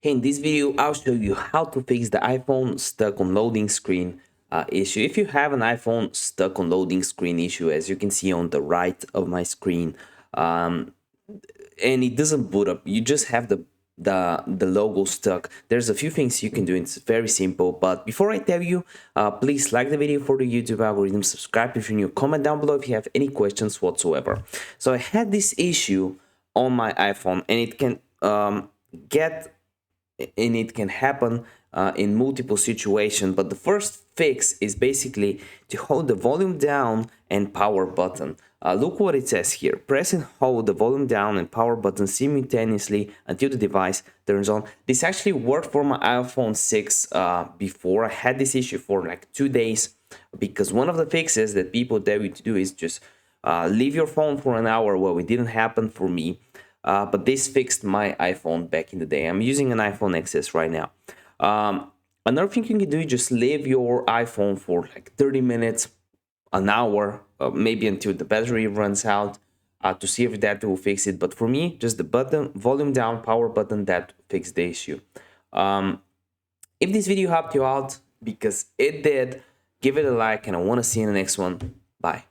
Hey, in this video, I'll show you how to fix the iPhone stuck on loading screen issue. If you have an iPhone stuck on loading screen issue, as you can see on the right of my screen, um, and it doesn't boot up, you just have the logo stuck. There's a few things you can do. It's very simple. But before I tell you, please like the video for the YouTube algorithm, subscribe if you're new, comment down below if you have any questions whatsoever. So I had this issue on my iPhone, and it can get and it can happen in multiple situations. But the first fix is basically to hold the volume down and power button. Look what it says here. Press and hold the volume down and power button simultaneously until the device turns on. This actually worked for my iPhone 6 before. I had this issue for like 2 days because one of the fixes that people tell you to do is just leave your phone for an hour. Well, it didn't happen for me. But this fixed my iPhone back in the day. I'm using an iPhone XS right now. Another thing you can do is just leave your iPhone for like 30 minutes, an hour, maybe until the battery runs out to see if that will fix it. But for me, just the button, volume down, power button, that fixed the issue. If this video helped you out, because it did, give it a like, and I want to see you in the next one. Bye.